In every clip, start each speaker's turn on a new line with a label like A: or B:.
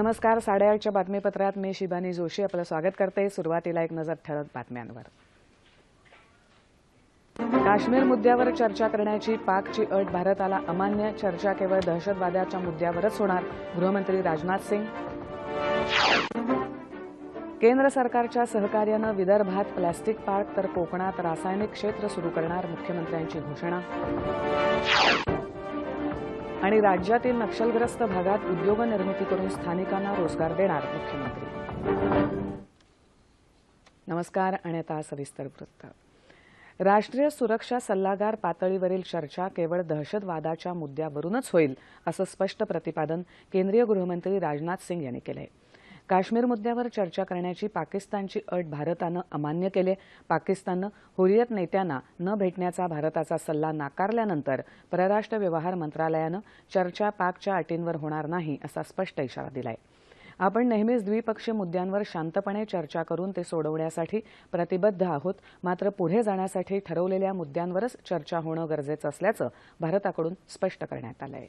A: नमस्कार. 8:30च्या बातमीपत्रात मी शिबानी जोशी आपलं स्वागत करते. सुरुवातीला एक नजर ठळक बातम्यांवर. काश्मीर मुद्द्यावर चर्चा करण्याची पाकची अट भारताला अमान्य. चर्चा केवळ दहशतवादाच्या मुद्द्यावरच होणार. गृहमंत्री राजनाथ सिंग. केंद्र सरकारच्या सहकार्यानं विदर्भात प्लॅस्टिक पार्क तर कोकणात रासायनिक क्षेत्र सुरू करणार. मुख्यमंत्र्यांची घोषणा. आणि राज्यातील नक्षलग्रस्त भागात उद्योग निर्मिती करून स्थानिकांना रोजगार देणार. मुख्यमंत्री. नमस्कार. आणि आता सविस्तर वृत्त. राष्ट्रीय सुरक्षा सल्लागार पातळीवरील चर्चा केवळ दहशतवादाच्या मुद्द्यावरूनच होईल असं स्पष्ट प्रतिपादन केंद्रीय गृहमंत्री राजनाथ सिंग यांनी केलं आहे. काश्मीर मुद्द्यावर चर्चा करण्याची पाकिस्तानची अट भारतानं अमान्य केली. पाकिस्ताननं हुरियत नेत्यांना न भेटण्याचा भारताचा सल्ला नाकारल्यानंतर परराष्ट्र व्यवहार मंत्रालयानं चर्चा पाकच्या अटींवर होणार नाही असा स्पष्ट इशारा दिलाय. आपण नेहमीच द्विपक्षीय मुद्द्यांवर शांतपणे चर्चा करून ते सोडवण्यासाठी प्रतिबद्ध आहोत. मात्र पुढे जाण्यासाठी ठरवलेल्या मुद्द्यांवरच चर्चा होणं गरजेचं असल्याचं भारताकडून स्पष्ट करण्यात आलं आहे.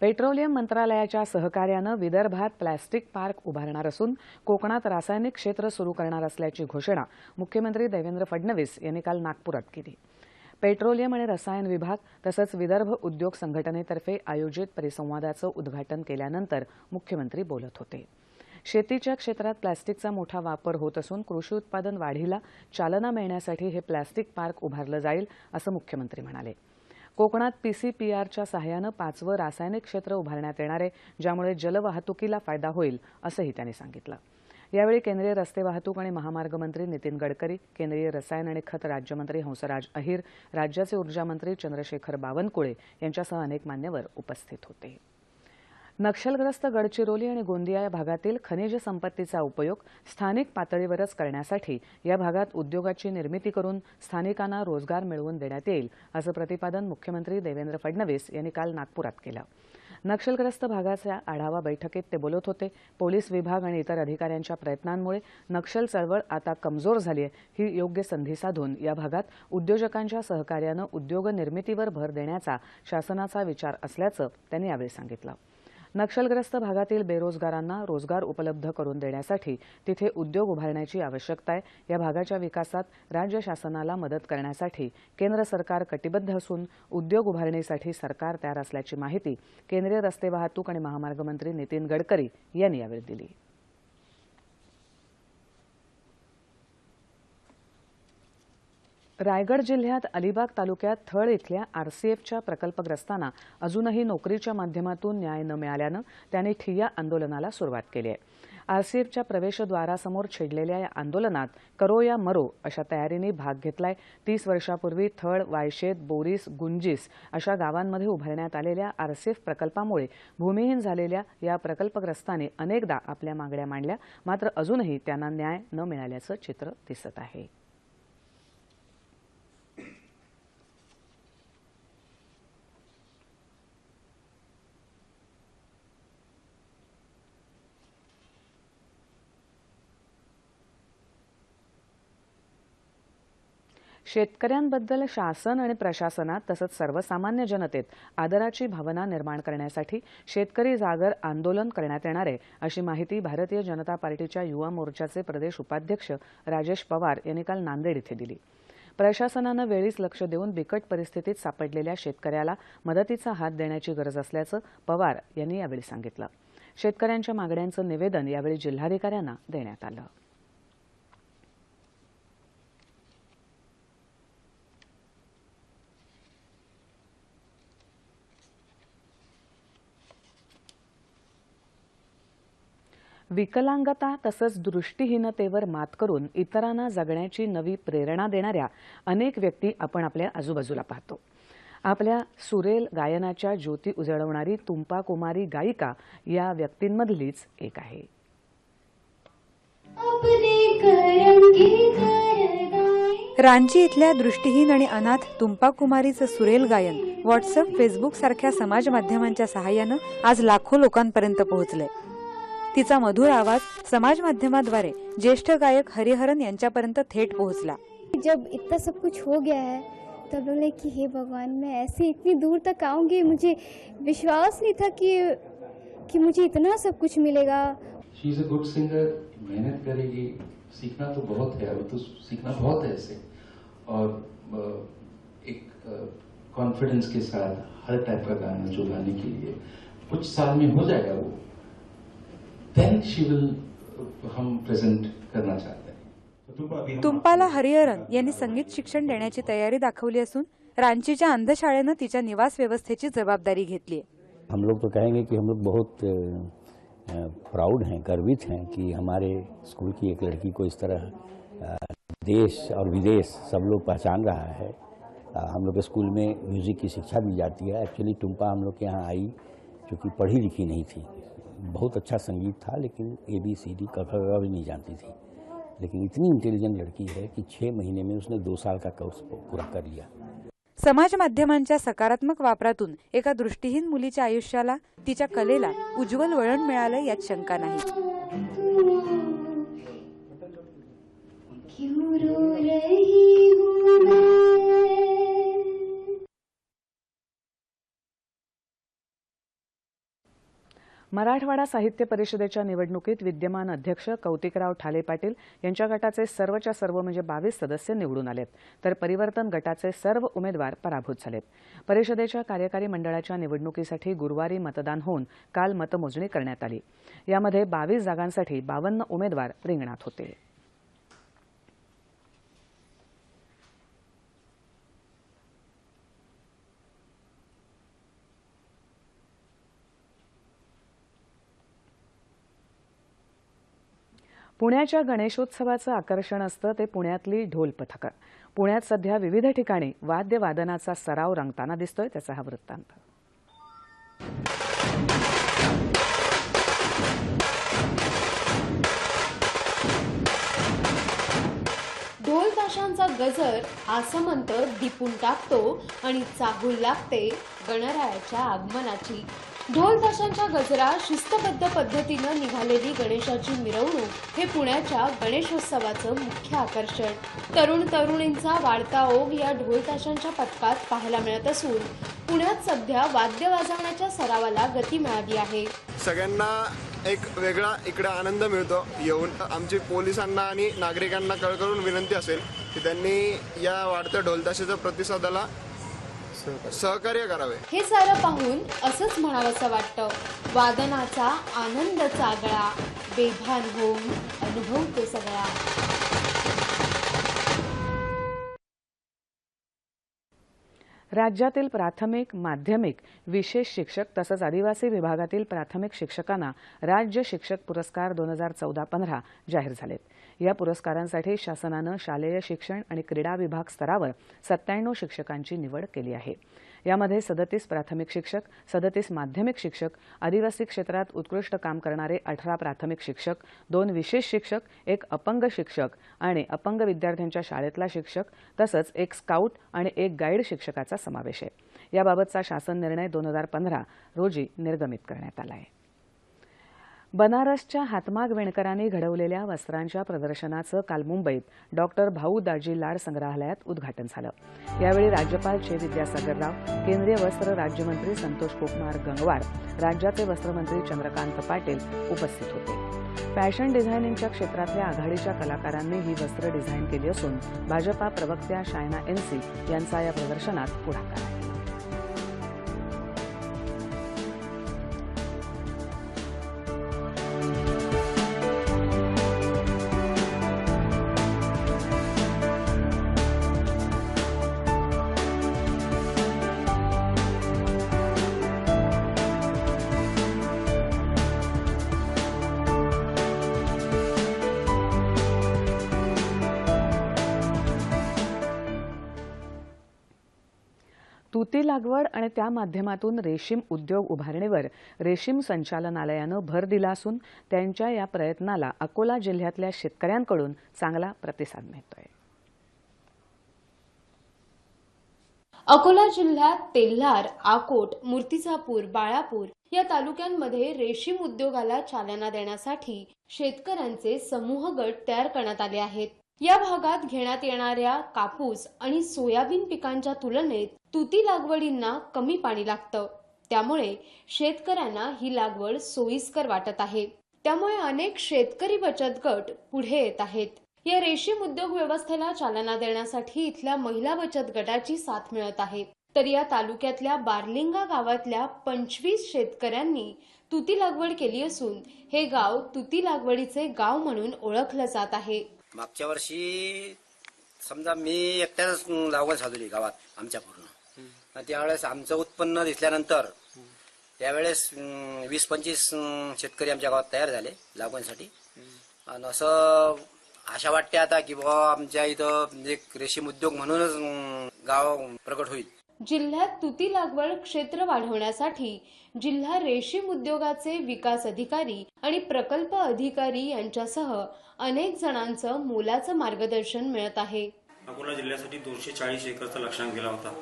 A: पेट्रोलियम मंत्रालयाच्या सहकार्यानं विदर्भात प्लॅस्टिक पार्क उभारणार असून कोकणात रासायनिक क्षेत्र सुरू करणार असल्याची घोषणा मुख्यमंत्री देवेंद्र फडणवीस यांनी काल नागपुरात केली. पेट्रोलियम आणि रसायन विभाग तसंच विदर्भ उद्योग संघटनेतर्फे आयोजित परिसंवादाचं उद्घाटन केल्यानंतर मुख्यमंत्री बोलत होते. शेतीच्या क्षेत्रात प्लॅस्टिकचा मोठा वापर होत असून कृषी उत्पादन वाढीला चालना मिळण्यासाठी हे प्लॅस्टिक पार्क उभारलं जाईल असं मुख्यमंत्री म्हणाले. कोकणात पीसीपीआरच्या सहाय्यानं 5वं रासायनिक क्षेत्र उभारण्यात येणार आहे, ज्यामुळे जलवाहतुकीला फायदा होईल असंही त्यांनी सांगितलं. यावेळी केंद्रीय रस्ते वाहतूक आणि महामार्ग मंत्री नितीन गडकरी, केंद्रीय रसायन आणि खत राज्यमंत्री हंसराज अहिर, राज्याचे ऊर्जामंत्री चंद्रशेखर बावनकुळे यांच्यासह अनेक मान्यवर उपस्थित होते. नक्षलग्रस्त गडचिरोली आणि गोंदिया या भागातील खनिज संपत्तीचा उपयोग स्थानिक पातळीवरच करण्यासाठी या भागात उद्योगाची निर्मिती करून स्थानिकांना रोजगार मिळवून देण्यात येईल असं प्रतिपादन मुख्यमंत्री देवेंद्र फडणवीस यांनी काल नागपुरात केलं. नक्षलग्रस्त भागाच्या आढावा बैठकीत ते बोलत होते. पोलीस विभाग आणि इतर अधिकाऱ्यांच्या प्रयत्नांमुळे नक्षल चळवळ आता कमजोर झाली आहे. ही योग्य संधी साधून या भागात उद्योजकांच्या सहकार्यानं उद्योग निर्मितीवर भर देण्याचा शासनाचा विचार असल्याचं त्यांनी यावेळी सांगितलं. नक्षलग्रस्त भागातील बेरोजगारांना रोजगार उपलब्ध करून देण्यासाठी तिथे उद्योग उभारण्याची आवश्यकता आहे. या भागाच्या विकासात राज्य शासनाला मदत करण्यासाठी केंद्र सरकार कटिबद्ध असून उद्योग उभारणीसाठी सरकार तयार असल्याची माहिती केंद्रीय रस्ते वाहतूक आणि महामार्ग मंत्री नितीन गडकरी यांनी यावेळी दिली. रायगड जिल्ह्यात अलिबाग तालुक्यात थळ इथल्या आरसीएफच्या प्रकल्पग्रस्तांना अजूनही नोकरीच्या माध्यमातून न्याय न मिळाल्यानं त्यांनी ठिय्या आंदोलनाला सुरुवात केली आहे. आरसीएफच्या प्रवेशद्वारासमोर छेडलेल्या या आंदोलनात करो या मरो अशा तयारीने भाग घेतलाय. 30 वर्षापूर्वी थळ, वायशेत, बोरीस, गुंजीस अशा गावांमध्ये उभारण्यात आलेल्या आरसीएफ प्रकल्पामुळे भूमिहीन झालेल्या या प्रकल्पग्रस्तांनी अनेकदा आपल्या मागण्या मांडल्या. मात्र अजूनही त्यांना न्याय न मिळाल्याचं चित्र दिसत आहे. शेतकऱ्यांबद्दल शासन आणि प्रशासनात तसंच सर्वसामान्य जनतेत आदराची भावना निर्माण करण्यासाठी शेतकरी जागर आंदोलन करण्यात येणार आहे अशी माहिती भारतीय जनता पार्टीच्या युवा मोर्चाचे प्रदेश उपाध्यक्ष राजेश पवार यांनी काल नांदेड इथे दिली. प्रशासनानं वेळीच लक्ष देऊन बिकट परिस्थितीत सापडलेल्या शेतकऱ्याला मदतीचा हात देण्याची गरज असल्याचं पवार यांनी यावेळी सांगितलं. शेतकऱ्यांच्या मागण्यांचं निवेदन यावेळी जिल्हाधिकाऱ्यांना देण्यात आलं. विकलांगता तसंच दृष्टीहीनतेवर मात करून इतरांना जगण्याची नवी प्रेरणा देणाऱ्या अनेक व्यक्ती आपण आपल्या आजूबाजूला पाहतो. आपल्या सुरेल गायनाच्या ज्योती उजळवणारी तुंपा कुमारी गायिका या व्यक्तींमधलीच एक आहे.
B: रांची इथल्या दृष्टीहीन आणि अनाथ तुंपा कुमारीचं सुरेल गायन व्हॉट्सअप, फेसबुक सारख्या समाज माध्यमांच्या सहाय्यानं आज लाखो लोकांपर्यंत पोहोचलंय. तिचा मधुर आवाज समाज माध्यमाद्वारे ज्येष्ठ गायक हरिहरन यांच्यापर्यंत थेट पोहोचला.
C: जब इतना सब कुछ हो गया है तब लगे कि हे भगवान, मैं ऐसे इतनी दूर तक आऊँगी. मुझे विश्वास नहीं था कि मुझे इतना सब कुछ मिलेगा.
D: शी इज़ अ गुड सिंगर, मेहनत करेगी, सीखना तो बहुत है, अब तो सीखना बहुत है इससे, और एक कॉन्फिडेंस के साथ हर टाइप का गाना जो गाने के लिए कुछ साल में हो जाएगा वो, देन शी विल हम प्रेजेंट करना चाहते हैं.
B: तुम्पाला हरिहरन यांनी संगीत शिक्षण देण्याची तयारी दाखवली असून रांचीच्या अंधशाळेनं तिच्या निवास व्यवस्थेची जबाबदारी घेतली आहे.
E: हम लोग तो कहेंगे कि हम लोग बहुत प्राउड हैं, गर्वित हैं कि हमारे स्कूल की एक लड़की को इस तरह देश और विदेश सब लोग पहचान रहा है. हम लोग के स्कूल में म्यूज़िक की शिक्षा दी जाती है. एक्चुअली टुम्पा हम लोग के यहाँ आई क्योंकि पढ़ी लिखी नहीं थी, बहुत अच्छा संगीत था लेकिन ABCD क ख ग भी नहीं जानती थी, लेकिन इतनी इंटेलिजेंट लड़की है कि 6 महीने में उसने 2 साल का कोर्स पूरा कर लिया.
B: समाज माध्यमांच्या सकारात्मक वापरातून एका दृष्टीहीन मुलीच्या आयुष्याला, तिच्या कलेला उज्ज्वल वळण मिळालं यात शंका नाही.
C: क्यों रो रही हूँ मैं.
A: मराठवाडा साहित्य परिषदेच्या निवडणुकीत विद्यमान अध्यक्ष कौतिकराव ठाले पाटील यांच्या गटाचे सर्वच्या सर्व म्हणजे 22 सदस्य निवडून आलेत, तर परिवर्तन गटाचे सर्व उमेदवार पराभूत झालेत. परिषदेच्या कार्यकारी मंडळाच्या निवडणुकीसाठी गुरुवारी मतदान होऊन काल मतमोजणी करण्यात आली. यामध्ये 22 जागांसाठी 52 उमेदवार रिंगणात होते. पुण्याच्या गणेशोत्सवाचं आकर्षण असतं ते पुण्यातली ढोल पथकं. पुण्यात सध्या विविध ठिकाणी वाद्यवादनाचा सराव रंगताना दिसतोय, त्याचा हा वृत्तांत.
F: ढोल ताशांचा गजर आसमंत दिपून टाकतो आणि चाहूल लागते गणरायाच्या आगमनाची. ढोल ताशांच्या गजरात शिस्तबद्ध पद्धतीनं निघालेली गणेशाची मिरवणूक हे पुण्याच्या गणेशोत्सवाचं मुख्य आकर्षण. तरुण तरुणींचा वाढता ओघ या ढोल ताशांच्या पथकात पाहायला मिळत असून पुण्यात सध्या वाद्य वाजवण्याच्या सरावाला गती मिळाली आहे.
G: सगळ्यांना एक वेगळा इकडे आनंद मिळतो येऊन. आमची पोलिसांना आणि नागरिकांना कळकळून विनंती असेल की त्यांनी या वाढत्या ढोल ताशाच्या प्रतिसादाला सहकार्य करावे.
F: हे सारं पाहून असंच म्हणावंसं वाटतं, वादनाचा आनंद चागळा, बेभान होऊन अनुभवतो सगळा.
A: राज्यातील प्राथमिक, माध्यमिक, विशेष शिक्षक तसंच आदिवासी विभागातील प्राथमिक शिक्षकांना राज्य शिक्षक पुरस्कार 2014-15 जाहीर झालेत. या पुरस्कारांसाठी शासनानं शालेय शिक्षण आणि क्रीडा विभाग स्तरावर 97 शिक्षकांची निवड केली आहे. यामध्ये 37 प्राथमिक शिक्षक, 37 माध्यमिक शिक्षक, आदिवासी क्षेत्रात उत्कृष्ट काम करणारे 18 प्राथमिक शिक्षक, 2 विशेष शिक्षक, 1 अपंग शिक्षक आणि अपंग विद्यार्थ्यांच्या शाळेतला शिक्षक तसंच 1 स्काउट आणि 1 गाईड शिक्षकाचा समावेश आहे. याबाबतचा शासन निर्णय 2015 रोजी निर्गमित करण्यात आला आहे. बनारसच्या हातमाग विणकरांनी घडवलेल्या वस्त्रांच्या प्रदर्शनाचं काल मुंबईत डॉक्टर भाऊ दाजी लाड संग्रहालयात उद्घाटन झालं. यावेळी राज्यपाल चे विद्यासागर राव, केंद्रीय वस्त्र राज्यमंत्री संतोष कुमार गंगवार, राज्याचे वस्त्रमंत्री चंद्रकांत पाटील उपस्थित होते. फॅशन डिझायनिंगच्या क्षेत्रातल्या आघाडीच्या कलाकारांनी ही वस्त्र डिझाईन केली असून भाजपा प्रवक्त्या शायना एनसी यांचा या प्रदर्शनात पुढाकार आहे. तुती लागवड आणि त्या माध्यमातून रेशीम उद्योग उभारणीवर रेशीम संचालनालयानं भर दिला असून त्यांच्या या प्रयत्नाला अकोला जिल्ह्यातल्या शेतकऱ्यांकडून चांगला प्रतिसाद मिळतोय.
F: अकोला जिल्ह्यात तेल्हार, आकोट, मूर्तिजापूर, बाळापूर या तालुक्यांमध्ये रेशीम उद्योगाला चालना देण्यासाठी शेतकऱ्यांचे समूह गट तयार करण्यात आले आहेत. या भागात घेण्यात येणाऱ्या कापूस आणि सोयाबीन पिकांच्या तुलनेत तुती लागवडींना कमी पाणी लागतं. त्यामुळे शेतकऱ्यांना ही लागवड सोयीस्कर वाटत आहे. त्यामुळे अनेक शेतकरी बचत गट पुढे येत आहेत. या रेशीम उद्योग व्यवस्थेला चालना देण्यासाठी इथल्या महिला बचत गटाची साथ मिळत आहे. तर या तालुक्यातल्या बारलिंगा गावातल्या 25 शेतकऱ्यांनी तुती लागवड केली असून हे गाव तुती लागवडीचे गाव म्हणून ओळखलं जात आहे.
H: मागच्या वर्षी समजा मी एकट्याच लागवड साधली गावात आमच्या पूर्ण. त्यावेळेस आमचं उत्पन्न दिसल्यानंतर त्यावेळेस 20-25 शेतकरी आमच्या गावात तयार झाले लागवडीसाठी. आणि असं आशा वाटते आता की बाबा आमच्या इथं एक रेशीम उद्योग म्हणूनच गाव प्रकट होईल.
F: जिल्ह्यात तुती लागवड क्षेत्र वाढवण्यासाठी जिल्हा रेशीम उद्योगाचे विकास अधिकारी आणि प्रकल्प अधिकारी यांच्यासह अनेक जणांचं मोलाचं मार्गदर्शन मिळत आहे.
I: अकोला जिल्ह्यासाठी 240 एकरचा लक्ष्यांक दिला होता.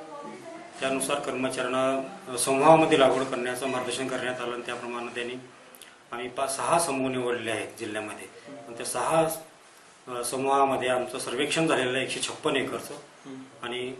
I: त्यानुसार कर्मचाऱ्यांना समूहामध्ये लागवड करण्याचं मार्गदर्शन करण्यात आलं. त्याप्रमाणे त्यांनी आम्ही 5-6 समूह निवडले आहेत जिल्ह्यामध्ये. त्या 6 समूहामध्ये आमचं सर्वेक्षण झालेलं आहे 156 एकरचं. आणि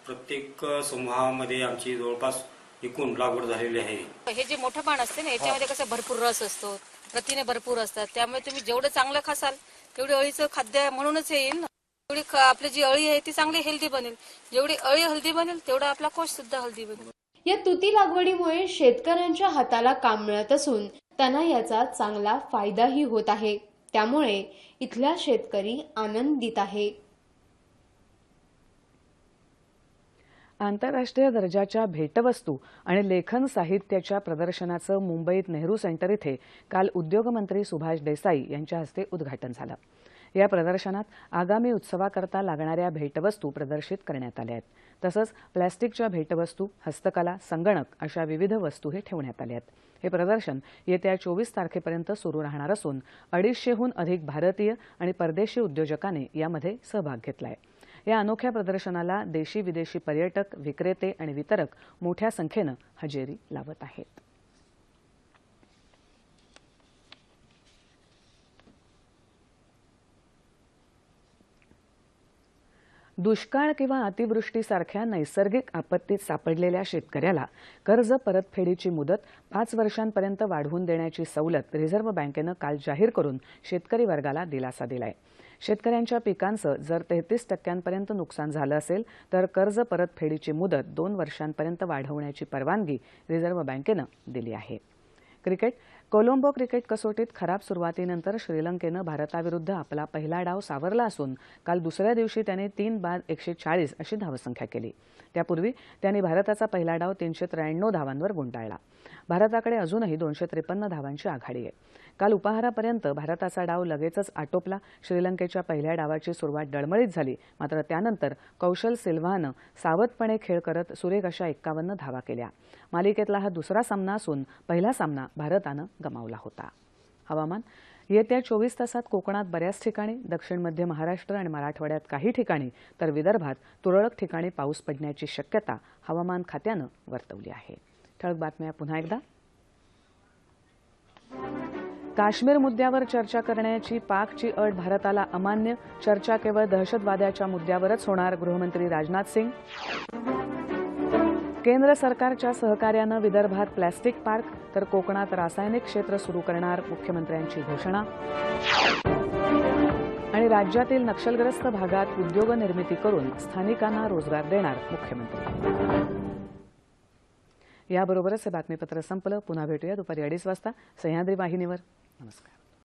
I: प्रत्येक समूहामध्ये आमची जवळपास एकूण लागवड झालेली आहे.
J: हे जे मोठं पान असते ना याच्यामध्ये कसं भरपूर रस असतो, प्रथिने भरपूर असतात. त्यामुळे तुम्ही जेवढं चांगलं खासाल तेवढी अळीचं खाद्य म्हणूनच येईल ना. तेवढी आपली जी अळी आहे ती चांगली हेल्दी बनेल. जेवढी अळी हेल्दी बनेल तेवढा आपला कोश सुद्धा हेल्दी बनेल.
F: या तुती लागवडीमुळे शेतकऱ्यांच्या हाताला काम मिळत असून त्यांना याचा चांगला फायदाही होत आहे. त्यामुळे इथला शेतकरी आनंदित आहे.
A: आंतरराष्ट्रीय दर्जाच्या भेटवस्तू आणि लेखन साहित्याच्या प्रदर्शनाचं मुंबईत नेहरू सेंटर इथे काल उद्योगमंत्री सुभाष देसाई यांच्या हस्ते उद्घाटन झालं. या प्रदर्शनात आगामी उत्सवाकरता लागणाऱ्या भेटवस्तू प्रदर्शित करण्यात आल्या आहेत. तसंच प्लॅस्टिकच्या भेटवस्तू, हस्तकला, संगणक अशा विविध वस्तूही ठेवण्यात आल्या आहेत. हे प्रदर्शन येत्या 24 तारखेपर्यंत सुरू राहणार असून 250हून अधिक भारतीय आणि परदेशी उद्योजकांनी यामध्ये सहभाग घेतलाय. या अनोख्या प्रदर्शनाला देशी विदेशी पर्यटक, विक्रेते आणि वितरक मोठ्या संख्येनं हजेरी लावत आहेत. दुष्काळ किंवा अतिवृष्टीसारख्या नैसर्गिक आपत्तीत सापडलेल्या शेतकऱ्याला कर्ज परतफेडीची मुदत 5 वर्षांपर्यंत वाढवून देण्याची सवलत रिझर्व्ह बँकेनं काल जाहीर करून शेतकरी वर्गाला दिलासा दिलाय. शेतकऱ्यांच्या पिकांचं जर 33% नुकसान झालं असेल तर कर्ज परतफेडीची मुदत 2 वर्षांपर्यंत वाढवण्याची परवानगी रिझर्व्ह बँकेनं दिली आहे. क्रिकेट. कोलंबो क्रिकेट कसोटीत खराब सुरुवातीनंतर श्रीलंकेनं भारताविरुद्ध आपला पहिला डाव सावरला असून काल दुसऱ्या दिवशी त्याने 3 बाद 140 अशी धावसंख्या केली. त्यापूर्वी त्यांनी भारताचा पहिला डाव 393 धावांवर गुंडाळला. भारताकडे अजूनही 253 धावांची आघाडी आहे. काल उपाहारापर्यंत भारताचा डाव लगेचच आटोपला. श्रीलंकेच्या पहिल्या डावाची सुरुवात डळमळीत झाली, मात्र त्यानंतर कौशल सिल्व्हानं सावधपणे खेळ करत सुरेख अशा 51 धावा केल्या. मालिकेतला हा दुसरा सामना असून पहिला सामना भारतानं गमावला होता. हवामान. येत्या 24 तासात कोकणात बऱ्याच ठिकाणी, दक्षिण मध्य महाराष्ट्र आणि मराठवाड्यात काही ठिकाणी तर विदर्भात तुरळक ठिकाणी पाऊस पडण्याची शक्यता हवामान खात्यानं वर्तवली आहे. ठळक बातम्या पुन्हा एकदा. काश्मीर मुद्द्यावर चर्चा करण्याची पाकची अट भारताला अमान्य. चर्चा केवळ दहशतवादाच्या मुद्द्यावरच होणार. गृहमंत्री राजनाथ सिंग. केंद्र सरकारच्या सहकार्यानं विदर्भात प्लॅस्टिक पार्क तर कोकणात रासायनिक क्षेत्र सुरू करणार. मुख्यमंत्र्यांची घोषणा. आणि राज्यातील नक्षलग्रस्त भागात उद्योग निर्मिती करून स्थानिकांना रोजगार देणार मुख्यमंत्री. याबरोबरच हे बातमीपत्र संपलं. पुन्हा भेटूया दुपारी 2:30 वाजता सह्याद्री वाहिनीवर. नमस्कार.